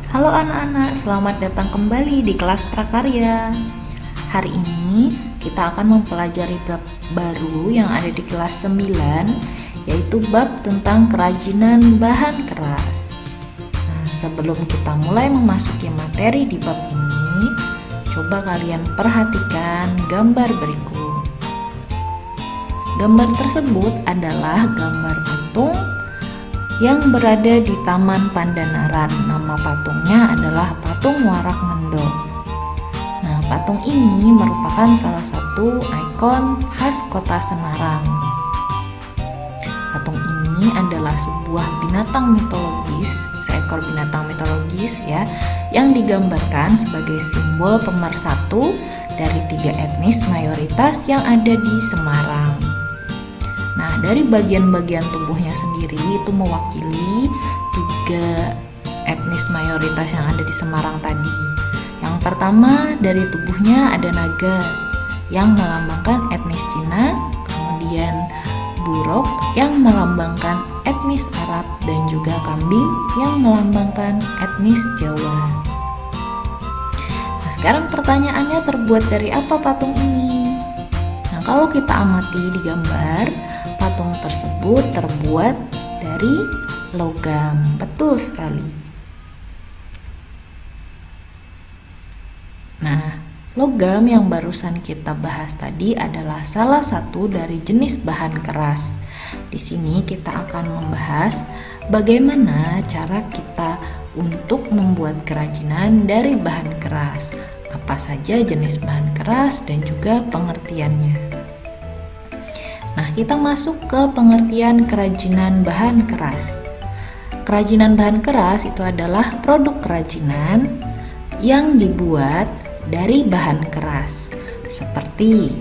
Halo anak-anak, selamat datang kembali di kelas prakarya. Hari ini kita akan mempelajari bab baru yang ada di kelas 9, yaitu bab tentang kerajinan bahan keras. Nah, sebelum kita mulai memasuki materi di bab ini, coba kalian perhatikan gambar berikut. Gambar tersebut adalah gambar patung yang berada di Taman Pandanaran. Nama patungnya adalah patung Warak Ngendok. Nah, patung ini merupakan salah satu ikon khas kota Semarang. Patung ini adalah sebuah binatang mitologis, seekor binatang mitologis ya, yang digambarkan sebagai simbol pemersatu dari 3 etnis mayoritas yang ada di Semarang. Nah, dari bagian-bagian tubuhnya sendiri itu mewakili 3 etnis mayoritas yang ada di Semarang tadi. Yang pertama, dari tubuhnya ada naga yang melambangkan etnis Cina, kemudian buruk yang melambangkan etnis Arab, dan juga kambing yang melambangkan etnis Jawa. Nah, sekarang pertanyaannya, terbuat dari apa patung ini? Nah, kalau kita amati di gambar, patung tersebut terbuat dari logam. Betul sekali. Nah, logam yang barusan kita bahas tadi adalah salah satu dari jenis bahan keras. Di sini kita akan membahas bagaimana cara kita untuk membuat kerajinan dari bahan keras. Apa saja jenis bahan keras dan juga pengertiannya. Nah, kita masuk ke pengertian kerajinan bahan keras. Kerajinan bahan keras itu adalah produk kerajinan yang dibuat dari bahan keras seperti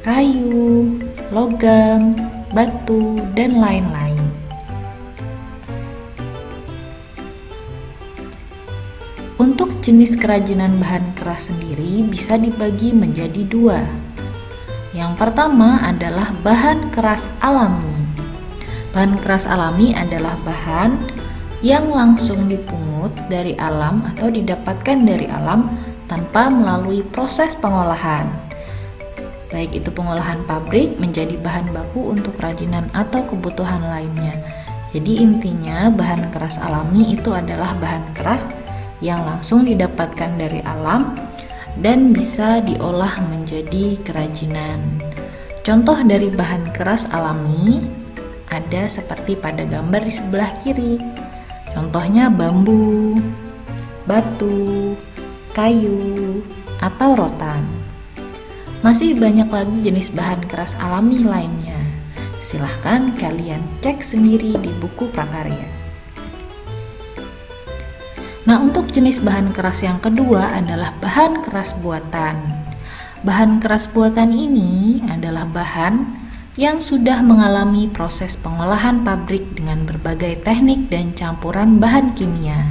kayu, logam, batu, dan lain-lain. Untuk jenis kerajinan bahan keras sendiri bisa dibagi menjadi 2. Yang pertama adalah bahan keras alami. Bahan keras alami adalah bahan yang langsung dipungut dari alam atau didapatkan dari alam tanpa melalui proses pengolahan. Baik itu pengolahan pabrik menjadi bahan baku untuk kerajinan atau kebutuhan lainnya. Jadi intinya bahan keras alami itu adalah bahan keras yang langsung didapatkan dari alam dan bisa diolah menjadi kerajinan. Contoh dari bahan keras alami ada seperti pada gambar di sebelah kiri. Contohnya bambu, batu, kayu, atau rotan. Masih banyak lagi jenis bahan keras alami lainnya. Silahkan kalian cek sendiri di buku prakarya. Nah, untuk jenis bahan keras yang kedua adalah bahan keras buatan. Bahan keras buatan ini adalah bahan yang sudah mengalami proses pengolahan pabrik dengan berbagai teknik dan campuran bahan kimia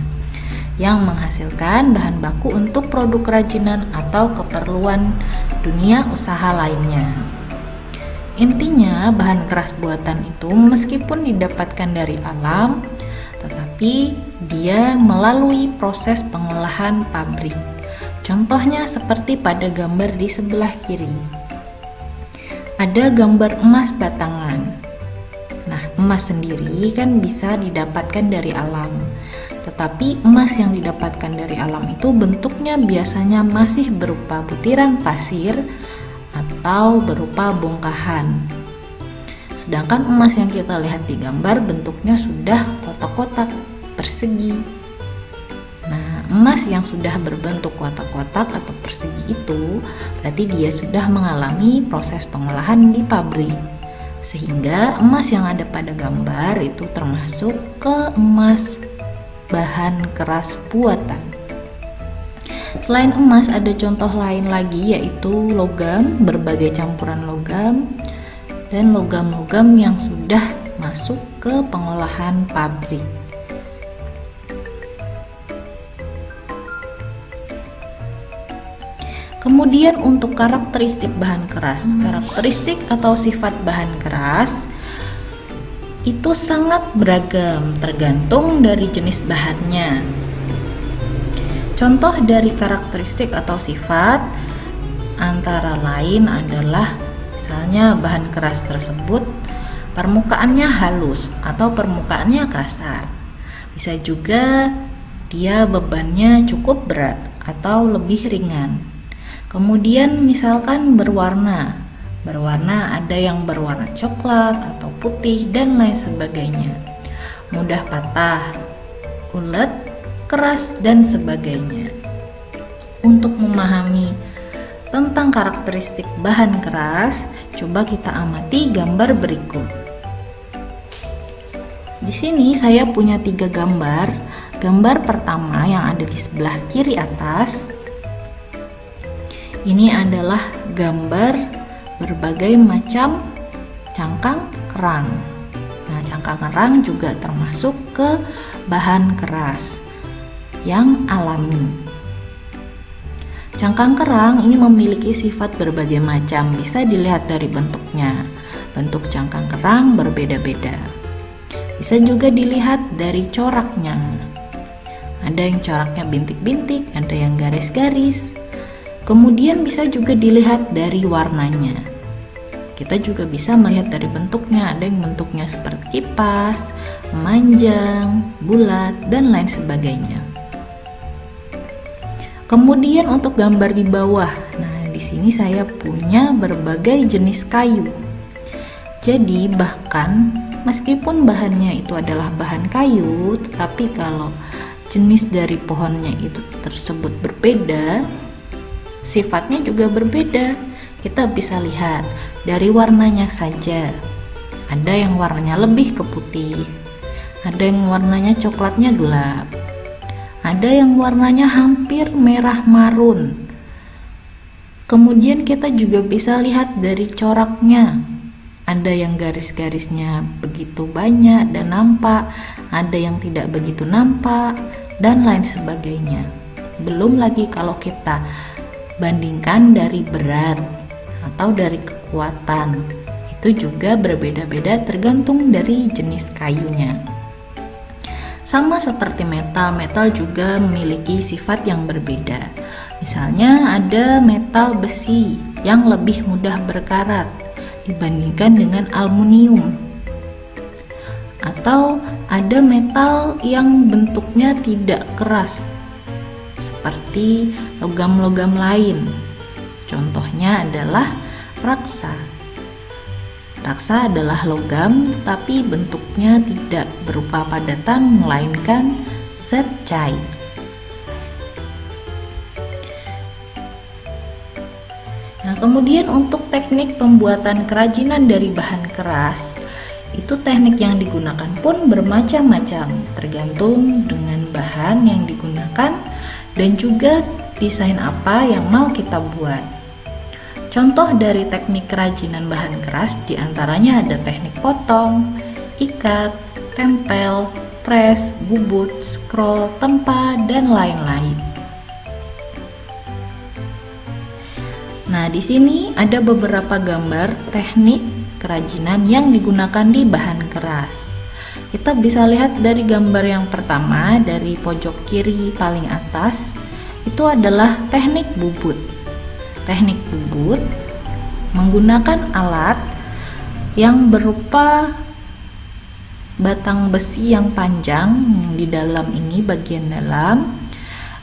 yang menghasilkan bahan baku untuk produk kerajinan atau keperluan dunia usaha lainnya. Intinya, bahan keras buatan itu meskipun didapatkan dari alam, tetapi dia melalui proses pengolahan pabrik. Contohnya seperti pada gambar di sebelah kiri. Ada gambar emas batangan. Nah, emas sendiri kan bisa didapatkan dari alam. Tetapi emas yang didapatkan dari alam itu bentuknya biasanya masih berupa butiran pasir atau berupa bongkahan. Sedangkan emas yang kita lihat di gambar bentuknya sudah kotak-kotak persegi. Nah, emas yang sudah berbentuk kotak-kotak atau persegi itu berarti dia sudah mengalami proses pengolahan di pabrik. Sehingga emas yang ada pada gambar itu termasuk ke emas bahan keras buatan. Selain emas ada contoh lain lagi, yaitu logam, berbagai campuran logam, dan logam-logam yang sudah masuk ke pengolahan pabrik. Kemudian untuk karakteristik bahan keras, karakteristik atau sifat bahan keras itu sangat beragam tergantung dari jenis bahannya. Contoh dari karakteristik atau sifat antara lain adalah misalnya bahan keras tersebut permukaannya halus atau permukaannya kasar. Bisa juga dia bebannya cukup berat atau lebih ringan. Kemudian misalkan berwarna ada yang berwarna coklat atau putih dan lain sebagainya. Mudah patah, ulet, keras dan sebagainya. Untuk memahami tentang karakteristik bahan keras, coba kita amati gambar berikut. Di sini saya punya 3 gambar. Gambar pertama yang ada di sebelah kiri atas, ini adalah gambar berbagai macam cangkang kerang. Nah, cangkang kerang juga termasuk ke bahan keras yang alami. Cangkang kerang ini memiliki sifat berbagai macam, bisa dilihat dari bentuknya. Bentuk cangkang kerang berbeda-beda. Bisa juga dilihat dari coraknya. Ada yang coraknya bintik-bintik, ada yang garis-garis. Kemudian bisa juga dilihat dari warnanya. Kita juga bisa melihat dari bentuknya, ada yang bentuknya seperti kipas, memanjang, bulat, dan lain sebagainya. Kemudian untuk gambar di bawah, nah di sini saya punya berbagai jenis kayu. Jadi bahkan meskipun bahannya itu adalah bahan kayu, tetapi kalau jenis dari pohonnya itu tersebut berbeda, sifatnya juga berbeda. Kita bisa lihat dari warnanya saja. Ada yang warnanya lebih ke putih, ada yang warnanya coklatnya gelap, ada yang warnanya hampir merah marun. Kemudian kita juga bisa lihat dari coraknya. Ada yang garis-garisnya begitu banyak dan nampak, ada yang tidak begitu nampak, dan lain sebagainya. Belum lagi kalau kita bandingkan dari berat atau dari kekuatan, itu juga berbeda-beda tergantung dari jenis kayunya. Sama seperti metal juga memiliki sifat yang berbeda. Misalnya ada metal besi yang lebih mudah berkarat dibandingkan dengan aluminium. Atau ada metal yang bentuknya tidak keras seperti logam-logam lain. Contohnya adalah raksa. Raksa adalah logam tapi bentuknya tidak berupa padatan melainkan zat cair. Nah, kemudian untuk teknik pembuatan kerajinan dari bahan keras, itu teknik yang digunakan pun bermacam-macam, tergantung dengan bahan yang digunakan dan juga desain apa yang mau kita buat. Contoh dari teknik kerajinan bahan keras diantaranya ada teknik potong, ikat, tempel, press, bubut, scroll, tempa, dan lain-lain. Nah, di sini ada beberapa gambar teknik kerajinan yang digunakan di bahan keras. Kita bisa lihat dari gambar yang pertama dari pojok kiri paling atas, itu adalah teknik bubut. Teknik bubut menggunakan alat yang berupa batang besi yang panjang yang di dalam ini bagian dalam,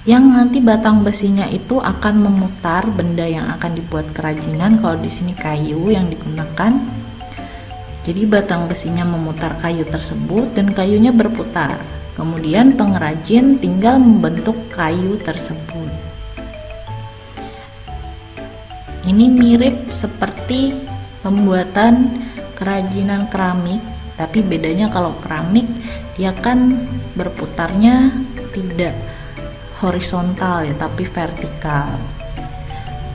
yang nanti batang besinya itu akan memutar benda yang akan dibuat kerajinan. Kalau di sini kayu yang digunakan, jadi batang besinya memutar kayu tersebut dan kayunya berputar. Kemudian pengrajin tinggal membentuk kayu tersebut. Ini mirip seperti pembuatan kerajinan keramik, tapi bedanya kalau keramik dia kan berputarnya tidak horizontal ya, tapi vertikal.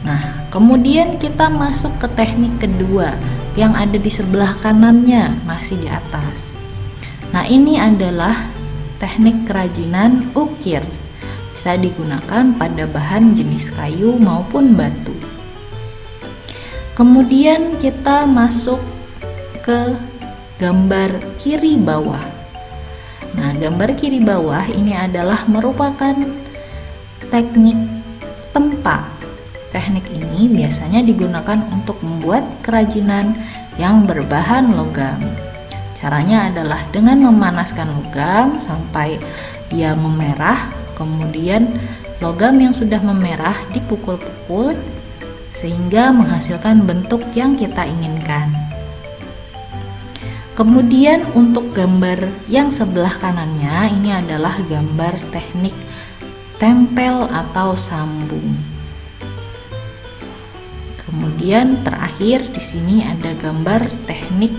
Nah, kemudian kita masuk ke teknik kedua yang ada di sebelah kanannya, masih di atas. Nah, ini adalah teknik kerajinan ukir. Bisa digunakan pada bahan jenis kayu maupun batu. Kemudian kita masuk ke gambar kiri bawah. Nah, gambar kiri bawah ini adalah merupakan teknik tempa. Teknik ini biasanya digunakan untuk membuat kerajinan yang berbahan logam. Caranya adalah dengan memanaskan logam sampai dia memerah, kemudian logam yang sudah memerah dipukul-pukul sehingga menghasilkan bentuk yang kita inginkan. Kemudian untuk gambar yang sebelah kanannya ini adalah gambar teknik tempel atau sambung. Kemudian terakhir di sini ada gambar teknik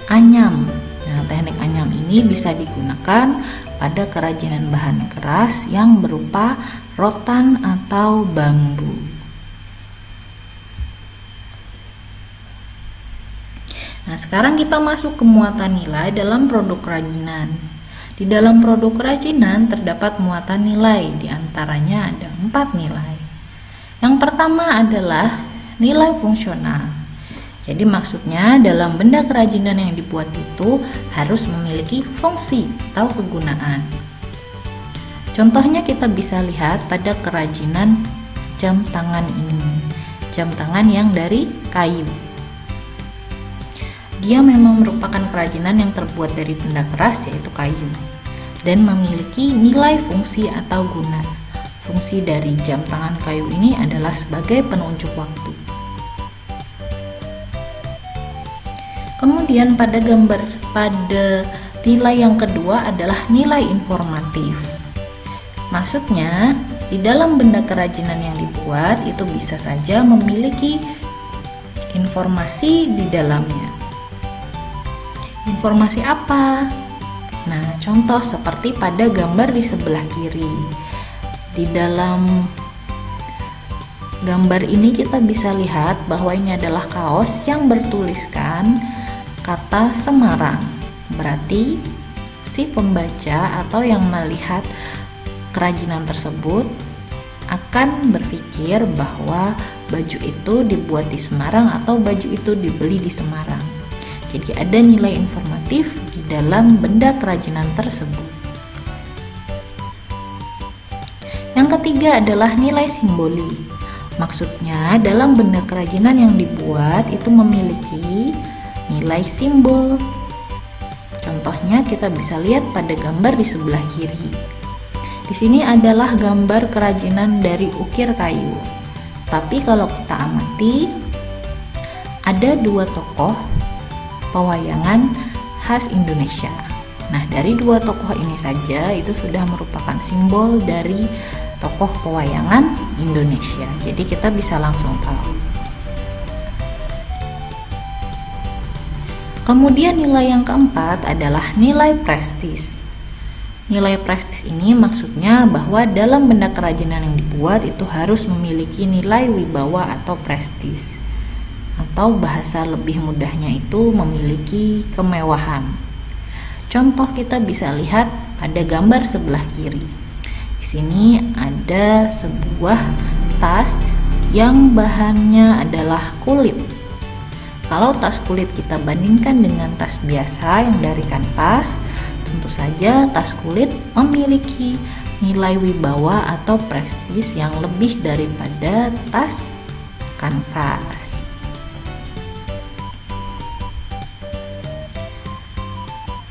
anyam. Nah, teknik anyam ini bisa digunakan pada kerajinan bahan keras yang berupa rotan atau bambu. Nah, sekarang kita masuk ke muatan nilai dalam produk kerajinan. Di dalam produk kerajinan terdapat muatan nilai, diantaranya ada 4 nilai. Yang pertama adalah nilai fungsional. Jadi maksudnya dalam benda kerajinan yang dibuat itu harus memiliki fungsi atau kegunaan. Contohnya kita bisa lihat pada kerajinan jam tangan ini. Jam tangan yang dari kayu. Dia memang merupakan kerajinan yang terbuat dari benda keras yaitu kayu dan memiliki nilai fungsi atau guna. Fungsi dari jam tangan kayu ini adalah sebagai penunjuk waktu. Kemudian pada nilai yang kedua adalah nilai informatif. Maksudnya, di dalam benda kerajinan yang dibuat itu bisa saja memiliki informasi di dalamnya. Informasi apa? Nah, contoh seperti pada gambar di sebelah kiri. Di dalam gambar ini kita bisa lihat bahwa ini adalah kaos yang bertuliskan kata Semarang. Berarti si pembaca atau yang melihat kerajinan tersebut akan berpikir bahwa baju itu dibuat di Semarang atau baju itu dibeli di Semarang. Jadi ada nilai informatif di dalam benda kerajinan tersebut. Yang ketiga adalah nilai simbolik. Maksudnya dalam benda kerajinan yang dibuat itu memiliki nilai simbol. Contohnya kita bisa lihat pada gambar di sebelah kiri. Di sini adalah gambar kerajinan dari ukir kayu. Tapi kalau kita amati ada 2 tokoh pewayangan khas Indonesia. Nah, dari 2 tokoh ini saja itu sudah merupakan simbol dari tokoh pewayangan Indonesia. Jadi kita bisa langsung tahu. Kemudian nilai yang keempat adalah nilai prestis. Nilai prestis ini maksudnya bahwa dalam benda kerajinan yang dibuat itu harus memiliki nilai wibawa atau prestis. Atau bahasa lebih mudahnya itu memiliki kemewahan. Contoh kita bisa lihat pada gambar sebelah kiri. Di sini ada sebuah tas yang bahannya adalah kulit. Kalau tas kulit kita bandingkan dengan tas biasa yang dari kanvas, tentu saja tas kulit memiliki nilai wibawa atau prestis yang lebih daripada tas kanvas.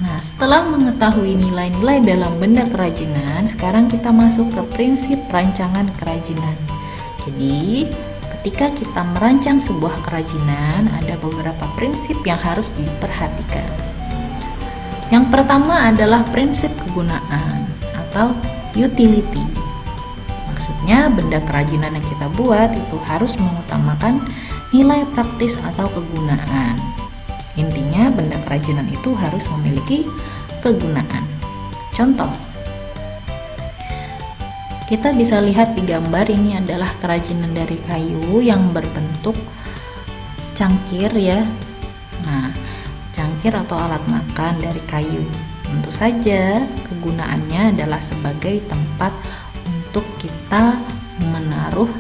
Nah, setelah mengetahui nilai-nilai dalam benda kerajinan, sekarang kita masuk ke prinsip perancangan kerajinan. Jadi, ketika kita merancang sebuah kerajinan, ada beberapa prinsip yang harus diperhatikan. Yang pertama adalah prinsip kegunaan atau utility. Maksudnya, benda kerajinan yang kita buat itu harus mengutamakan nilai praktis atau kegunaan. Intinya benda kerajinan itu harus memiliki kegunaan. Contoh, kita bisa lihat di gambar ini adalah kerajinan dari kayu yang berbentuk cangkir ya. Nah, cangkir atau alat makan dari kayu. Tentu saja kegunaannya adalah sebagai tempat untuk kita menaruh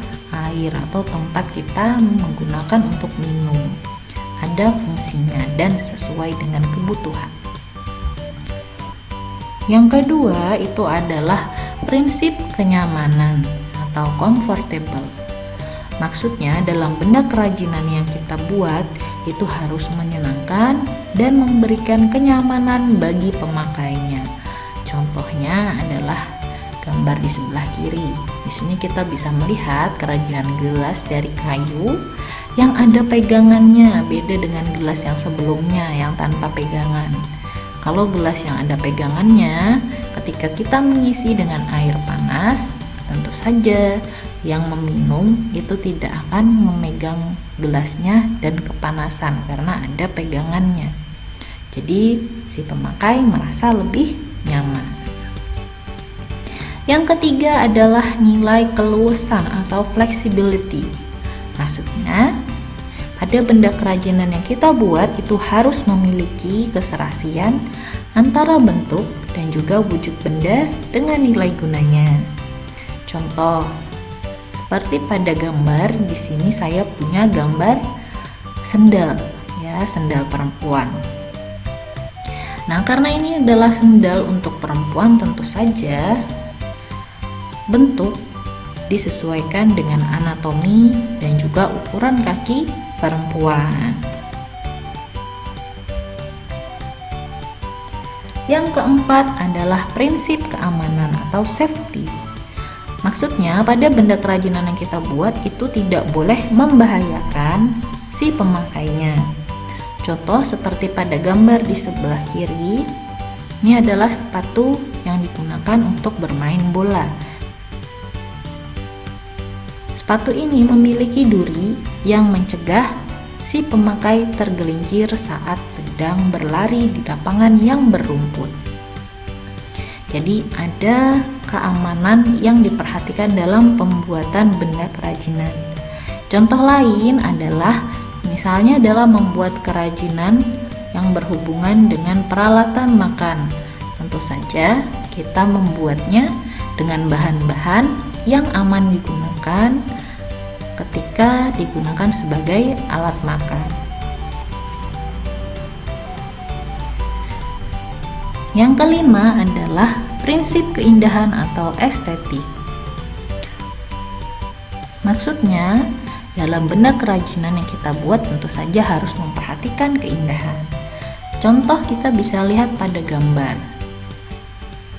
air atau tempat kita menggunakan untuk minum. Ada fungsinya dan sesuai dengan kebutuhan. Yang kedua itu adalah prinsip kenyamanan atau comfortable. Maksudnya dalam benda kerajinan yang kita buat itu harus menyenangkan dan memberikan kenyamanan bagi pemakainya. Contohnya adalah gambar di sebelah kiri. Di sini kita bisa melihat kerajinan gelas dari kayu yang ada pegangannya, beda dengan gelas yang sebelumnya yang tanpa pegangan. Kalau gelas yang ada pegangannya, ketika kita mengisi dengan air panas, tentu saja yang meminum itu tidak akan memegang gelasnya dan kepanasan karena ada pegangannya. Jadi si pemakai merasa lebih nyaman. Yang ketiga adalah nilai keluasan atau flexibility. Maksudnya, pada benda kerajinan yang kita buat itu harus memiliki keserasian antara bentuk dan juga wujud benda dengan nilai gunanya. Contoh, seperti pada gambar di sini saya punya gambar sendal, ya, sendal perempuan. Nah, karena ini adalah sendal untuk perempuan, tentu saja bentuk disesuaikan dengan anatomi dan juga ukuran kaki perempuan. Yang keempat adalah prinsip keamanan atau safety. Maksudnya pada benda kerajinan yang kita buat itu tidak boleh membahayakan si pemakainya. Contoh seperti pada gambar di sebelah kiri, ini adalah sepatu yang digunakan untuk bermain bola. Sepatu ini memiliki duri yang mencegah si pemakai tergelincir saat sedang berlari di lapangan yang berrumput. Jadi ada keamanan yang diperhatikan dalam pembuatan benda kerajinan. Contoh lain adalah misalnya dalam membuat kerajinan yang berhubungan dengan peralatan makan. Tentu saja kita membuatnya dengan bahan-bahan yang aman digunakan ketika digunakan sebagai alat makan. Yang kelima adalah prinsip keindahan atau estetik. Maksudnya, dalam benda kerajinan yang kita buat tentu saja harus memperhatikan keindahan. Contoh kita bisa lihat pada gambar.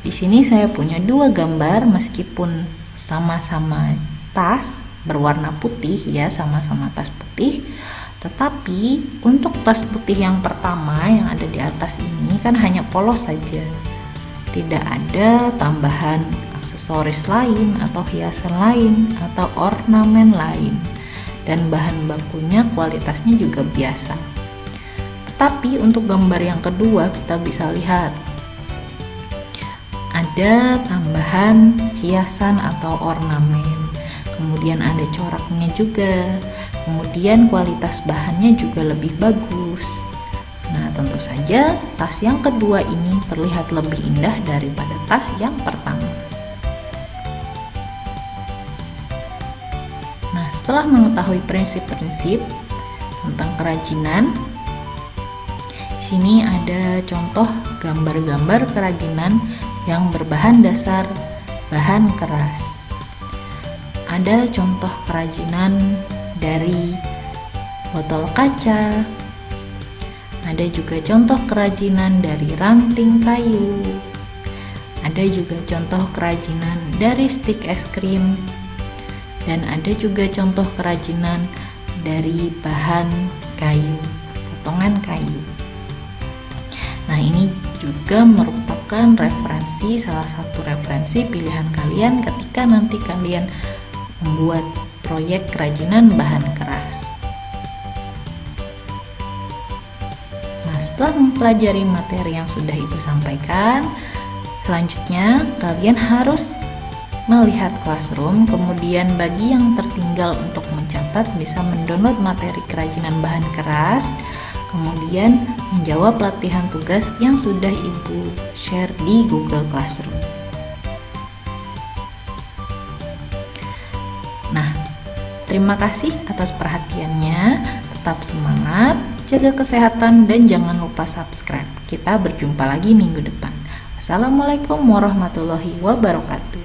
Di sini saya punya dua gambar meskipun sama-sama tas berwarna putih, ya, sama-sama tas putih. Tetapi untuk tas putih yang pertama yang ada di atas ini kan hanya polos saja, tidak ada tambahan aksesoris lain atau hiasan lain atau ornamen lain, dan bahan bakunya kualitasnya juga biasa. Tetapi untuk gambar yang kedua kita bisa lihat ada tambahan hiasan atau ornamen, kemudian ada coraknya juga, kemudian kualitas bahannya juga lebih bagus. Nah, tentu saja tas yang kedua ini terlihat lebih indah daripada tas yang pertama. Nah, setelah mengetahui prinsip-prinsip tentang kerajinan, di sini ada contoh gambar-gambar kerajinan yang berbahan dasar bahan keras. Ada contoh kerajinan dari botol kaca, ada juga contoh kerajinan dari ranting kayu, ada juga contoh kerajinan dari stik es krim, dan ada juga contoh kerajinan dari bahan kayu, potongan kayu. Nah, ini juga merupakan referensi, salah satu referensi pilihan kalian ketika nanti kalian membuat proyek kerajinan bahan keras. Nah, setelah mempelajari materi yang sudah Ibu sampaikan, selanjutnya kalian harus melihat Classroom, kemudian bagi yang tertinggal untuk mencatat bisa mendownload materi kerajinan bahan keras, kemudian menjawab latihan tugas yang sudah Ibu share di Google Classroom. Nah, terima kasih atas perhatiannya. Tetap semangat, jaga kesehatan, dan jangan lupa subscribe. Kita berjumpa lagi minggu depan. Assalamualaikum warahmatullahi wabarakatuh.